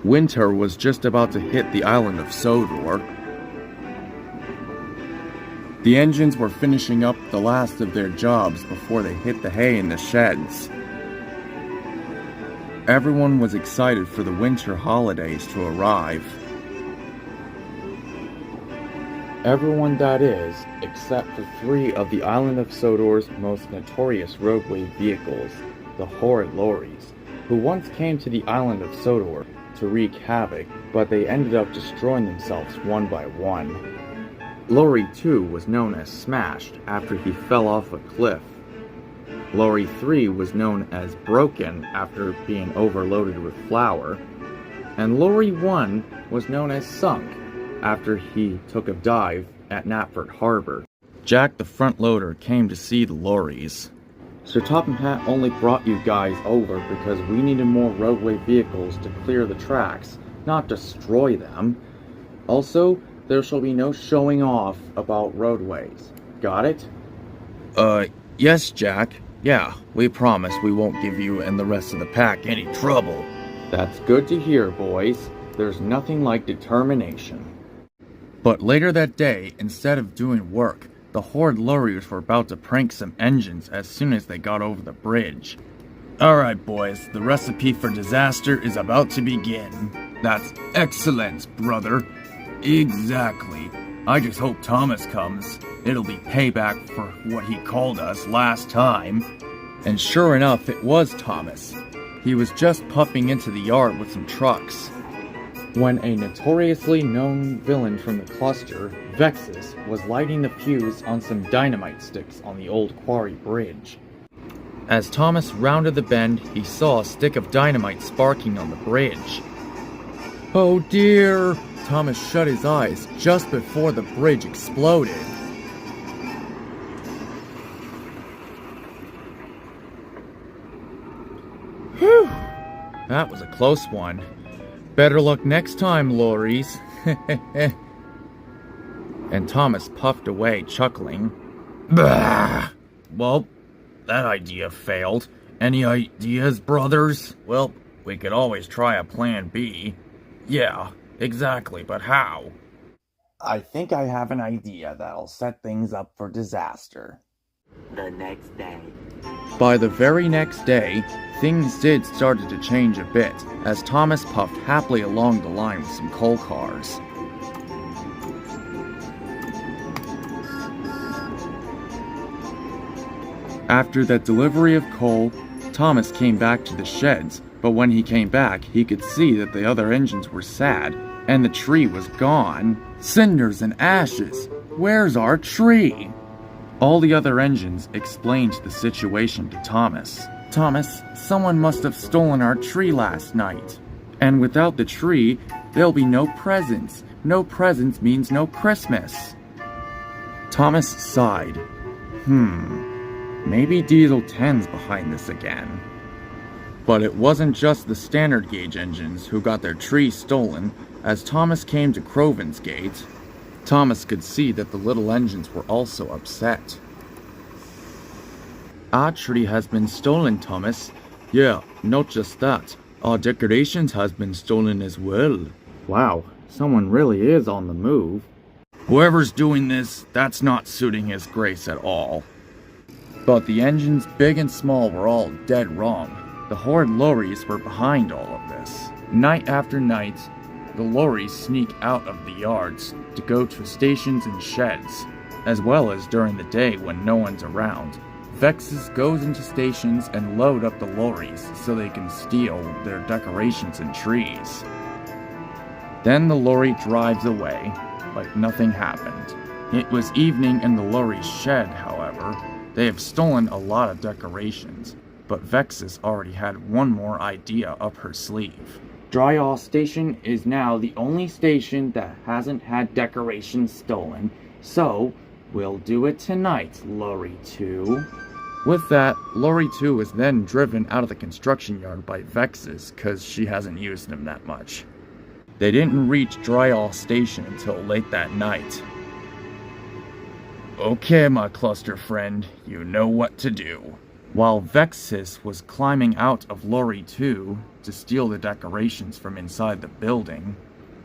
Winter was just about to hit the island of Sodor. The engines were finishing up the last of their jobs before they hit the hay in the sheds. Everyone was excited for the winter holidays to arrive. Everyone, that is, except for 3 of the island of Sodor's most notorious roadway vehicles, the Horrid Lorries, who once came to the island of Sodor to wreak havoc, but they ended up destroying themselves one by one. Lorry 2 was known as Smashed after he fell off a cliff. Lorry 3 was known as Broken after being overloaded with flour. And Lorry 1 was known as Sunk after he took a dive at Knapford Harbor. Jack the front loader came to see the lorries. Sir Topham Hatt only brought you guys over because we needed more roadway vehicles to clear the tracks, not destroy them. Also, there shall be no showing off about roadways. Got it? Yes, Jack. Yeah, we promise we won't give you and the rest of the pack any trouble. That's good to hear, boys. There's nothing like determination. But later that day, instead of doing work, the Horrid Lorries were about to prank some engines as soon as they got over the bridge. Alright boys, the recipe for disaster is about to begin. That's excellent, brother. Exactly. I just hope Thomas comes. It'll be payback for what he called us last time. And sure enough, it was Thomas. He was just puffing into the yard with some trucks when a notoriously known villain from the cluster, Vexus, was lighting the fuse on some dynamite sticks on the old quarry bridge. As Thomas rounded the bend, he saw a stick of dynamite sparking on the bridge. Oh dear! Thomas shut his eyes just before the bridge exploded. Whew! That was a close one. Better luck next time, lorries. And Thomas puffed away, chuckling. Bah! Well, that idea failed. Any ideas, brothers? Well, we could always try a plan B. Yeah, exactly, but how? I think I have an idea that'll set things up for disaster. The next day. By the very next day, things did start to change a bit, as Thomas puffed happily along the line with some coal cars. After that delivery of coal, Thomas came back to the sheds, but when he came back, he could see that the other engines were sad, and the tree was gone. Cinders and ashes! Where's our tree? All the other engines explained the situation to Thomas. Thomas, someone must have stolen our tree last night. And without the tree, there'll be no presents. No presents means no Christmas. Thomas sighed. Maybe Diesel 10's behind this again. But it wasn't just the standard gauge engines who got their tree stolen. As Thomas came to Croven's gate, Thomas could see that the little engines were also upset. Our tree has been stolen, Thomas. Yeah, not just that. Our decorations has been stolen as well. Wow, someone really is on the move. Whoever's doing this, that's not suiting his grace at all. But the engines, big and small, were all dead wrong. The Horrid Lorries were behind all of this. Night after night, the lorries sneak out of the yards to go to stations and sheds, as well as during the day when no one's around. Vexus goes into stations and load up the lorries so they can steal their decorations and trees. Then the lorry drives away, like nothing happened. It was evening in the lorry's shed, however. They have stolen a lot of decorations, but Vexus already had one more idea up her sleeve. Dryall Station is now the only station that hasn't had decorations stolen, so we'll do it tonight, Lorry 2. With that, Lorry 2 was then driven out of the construction yard by Vexus because she hasn't used him that much. They didn't reach Dryall Station until late that night. Okay, my cluster friend, you know what to do. While Vexus was climbing out of Lorry 2 to steal the decorations from inside the building,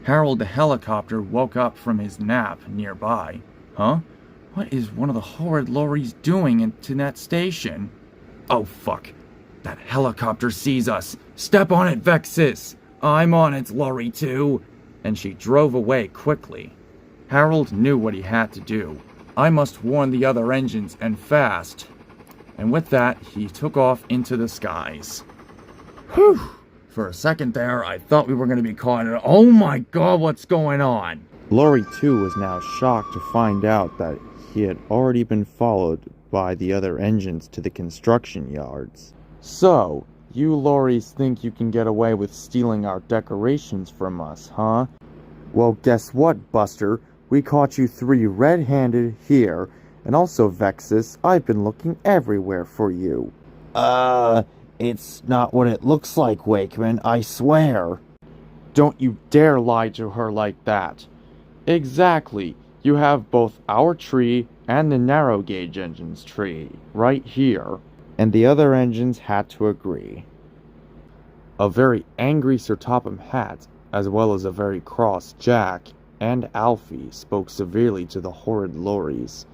Harold the helicopter woke up from his nap nearby. Huh? What is one of the Horrid Lorries doing into that station? Oh fuck. That helicopter sees us. Step on it, Vexus! I'm on it, Lorry 2! And she drove away quickly. Harold knew what he had to do. I must warn the other engines, and fast. And with that, he took off into the skies. Whew! For a second there, I thought we were going to be caught in... Oh my god, what's going on? Lorry 2 was now shocked to find out that he had already been followed by the other engines to the construction yards. So, you lorries think you can get away with stealing our decorations from us, huh? Well, guess what, Buster? We caught you 3 red-handed here. And also, Vexus, I've been looking everywhere for you. It's not what it looks like, Wakeman, I swear. Don't you dare lie to her like that. Exactly. You have both our tree and the narrow gauge engine's tree right here. And the other engines had to agree. A very angry Sir Topham Hatt, as well as a very cross Jack and Alfie, spoke severely to the Horrid Lorries.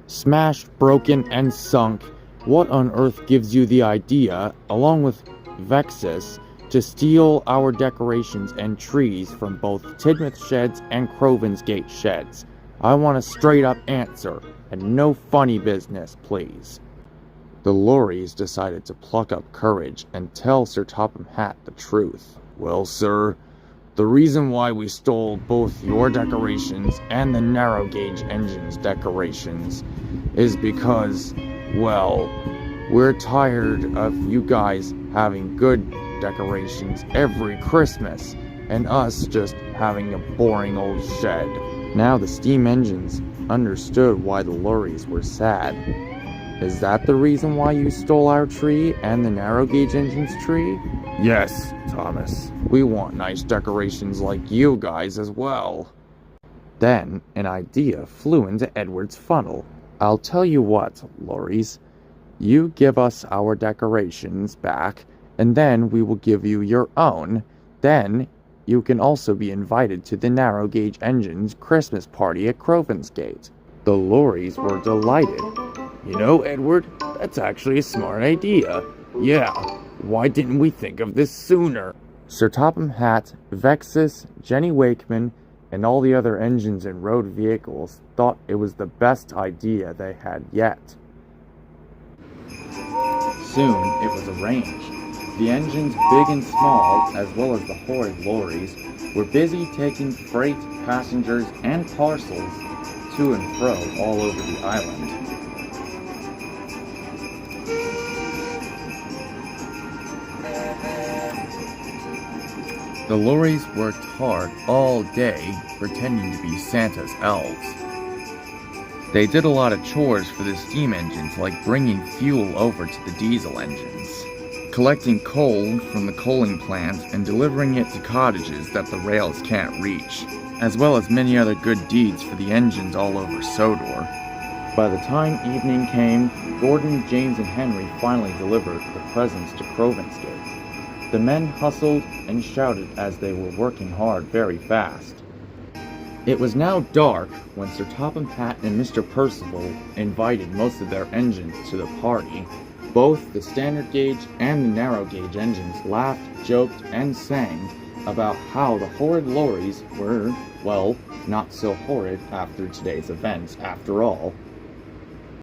Smashed, broken, and sunk, what on earth gives you the idea, along with Vexus, to steal our decorations and trees from both Tidmouth Sheds and Crovan's Gate Sheds? I want a straight-up answer, and no funny business, please. The Lorries decided to pluck up courage and tell Sir Topham Hatt the truth. Well, sir, the reason why we stole both your decorations and the narrow gauge engine's decorations is because, well, we're tired of you guys having good decorations every Christmas and us just having a boring old shed. Now the steam engines understood why the lorries were sad. Is that the reason why you stole our tree and the narrow gauge engine's tree? Yes, Thomas. We want nice decorations like you guys as well. Then an idea flew into Edward's funnel. I'll tell you what, Lorries. You give us our decorations back, and then we will give you your own. Then you can also be invited to the narrow gauge engine's Christmas party at Crovan's Gate. The Lorries were delighted. You know, Edward, that's actually a smart idea. Yeah, why didn't we think of this sooner? Sir Topham Hatt, Vexus, Jenny Wakeman, and all the other engines and road vehicles thought it was the best idea they had yet. Soon it was arranged. The engines, big and small, as well as the Horrid Lorries, were busy taking freight, passengers, and parcels to and fro all over the island. The lorries worked hard all day, pretending to be Santa's elves. They did a lot of chores for the steam engines, like bringing fuel over to the diesel engines, collecting coal from the coaling plant and delivering it to cottages that the rails can't reach, as well as many other good deeds for the engines all over Sodor. By the time evening came, Gordon, James, and Henry finally delivered the presents to Crovan's Gate. The men hustled and shouted as they were working hard very fast. It was now dark when Sir Topham Hatt and Mr. Percival invited most of their engines to the party. Both the standard gauge and the narrow gauge engines laughed, joked, and sang about how the Horrid Lorries were, well, not so horrid after today's events after all.